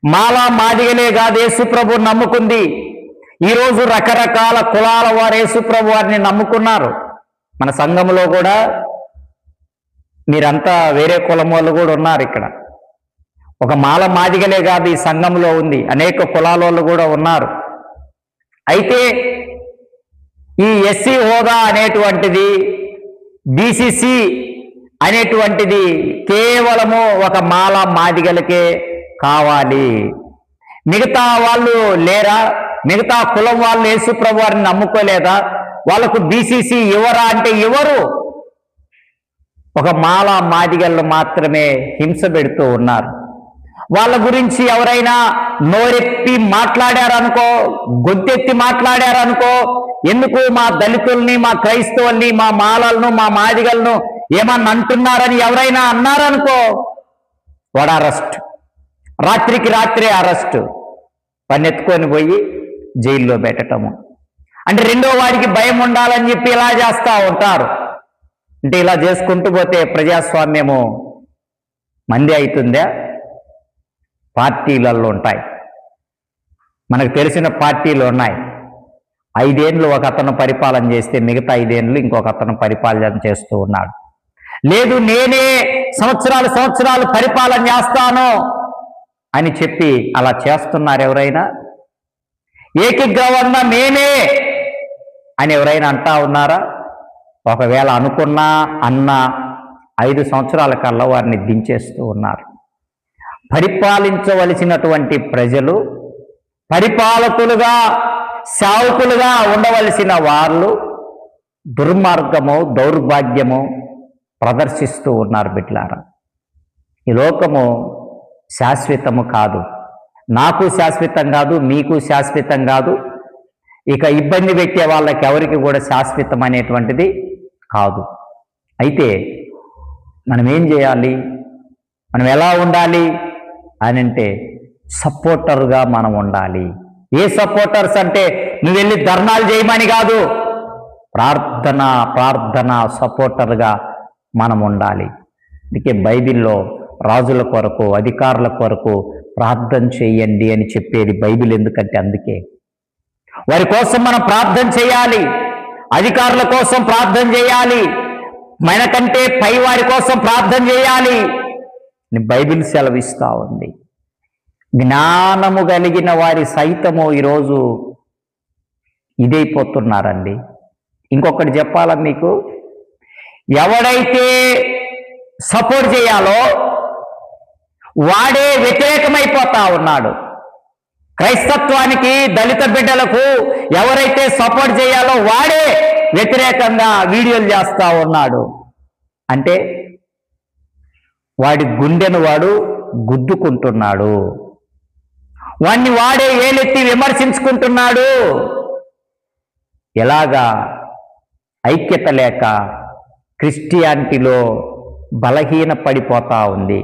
మాలా మాదిగలే కాదు యేసుప్రభు నమ్ముకుంది. ఈరోజు రకరకాల కులాల వారు యేసుప్రభు వారిని నమ్ముకున్నారు. మన సంఘంలో కూడా మీరంతా వేరే కులం వాళ్ళు కూడా ఉన్నారు. ఇక్కడ ఒక మాల మాదిగలే కాదు ఈ సంఘంలో ఉంది, అనేక కులాల వాళ్ళు కూడా ఉన్నారు. అయితే ఈ ఎస్సీ హోదా అనేటువంటిది, బీసీసీ అనేటువంటిది కేవలము ఒక మాల మాదిగలకే కావాలి. మిగతా వాళ్ళు లేరా? మిగతా కులం వాళ్ళు యేసుప్రభు వారిని నమ్ముకోలేదా? వాళ్ళకు బీసీసీ ఇవ్వరా అంటే ఇవ్వరు. ఒక మాల మాదిగళ్ళు మాత్రమే హింస పెడుతూ ఉన్నారు. వాళ్ళ గురించి ఎవరైనా నోరెత్తి మాట్లాడారనుకో, గొంతెత్తి మాట్లాడారనుకో, ఎందుకు మా దళితుల్ని, మా క్రైస్తవుల్ని, మా మాలలను, మా మాదిగలను ఏమన్నా అంటున్నారని ఎవరైనా అన్నారనుకో, వాడు అరెస్ట్, రాత్రికి రాత్రే అరెస్టు, వాడిని ఎత్తుకొని పోయి జైల్లో పెట్టటము. అంటే రెండో వాడికి భయం ఉండాలని చెప్పి ఇలా చేస్తూ ఉంటారు. అంటే ఇలా చేసుకుంటూ పోతే ప్రజాస్వామ్యము మంది అవుతుందా? పార్టీలలో ఉంటాయి, మనకు తెలిసిన పార్టీలు ఉన్నాయి. 5 ఏళ్ళు ఒక అతను పరిపాలన చేస్తే మిగతా 5 ఏళ్ళు ఇంకొక అతను పరిపాలన చేస్తూ ఉన్నాడు. లేదు నేనే సంవత్సరాలు పరిపాలన చేస్తాను అని చెప్పి అలా చేస్తున్నారు ఎవరైనా? ఏకీగ్రవణ మేమే అని ఎవరైనా అంటా ఉన్నారా? ఒకవేళ అనుకున్నా అన్నా 5 సంవత్సరాల కల్లా వారిని దించేస్తూ ఉన్నారు. పరిపాలించవలసినటువంటి ప్రజలు, పరిపాలకులుగా, సేవకులుగా ఉండవలసిన వాళ్ళు దుర్మార్గము, దౌర్భాగ్యము ప్రదర్శిస్తూ ఉన్నారు. బిడ్డలారా, ఈ లోకము శాశ్వతము కాదు. నాకు శాశ్వతం కాదు, మీకు శాశ్వతం కాదు. ఇక ఇబ్బంది పెట్టే వాళ్ళకి ఎవరికి కూడా శాశ్వతం అనేటువంటిది కాదు. అయితే మనం ఏం చేయాలి? మనం ఎలా ఉండాలి అని అంటే సపోర్టర్గా మనం ఉండాలి. ఏ సపోర్టర్స్ అంటే నువ్వు వెళ్ళి ధర్నాలు చేయమని కాదు, ప్రార్థన సపోర్టర్గా మనం ఉండాలి. అందుకే బైబిల్లో రాజుల కొరకు, అధికారుల కొరకు ప్రార్థన చేయండి అని చెప్పేది బైబిల్. ఎందుకంటే అందుకే వారి కోసం మనం ప్రార్థన చేయాలి, అధికారుల కోసం ప్రార్థన చేయాలి, మనకంటే పై వారి కోసం ప్రార్థన చేయాలి. బైబిల్ సెలవిస్తూ ఉంది. జ్ఞానము కలిగిన వారి సైతము ఈరోజు ఇదైపోతున్నారండి. ఇంకొకటి చెప్పాలా మీకు? ఎవడైతే సపోర్ట్ చేయాలో వాడే వ్యతిరేకమైపోతా ఉన్నాడు. క్రైస్తత్వానికి, దళిత బిడ్డలకు ఎవరైతే సపోర్ట్ చేయాలో వాడే వ్యతిరేకంగా వీడియోలు చేస్తూ ఉన్నాడు. అంటే వాడి గుండెను వాడు గుద్దుకుంటున్నాడు, వాడిని వాడే ఏలెత్తి విమర్శించుకుంటున్నాడు. ఎలాగా ఐక్యత లేక క్రిస్టియానిటీలో బలహీన పడిపోతా ఉంది.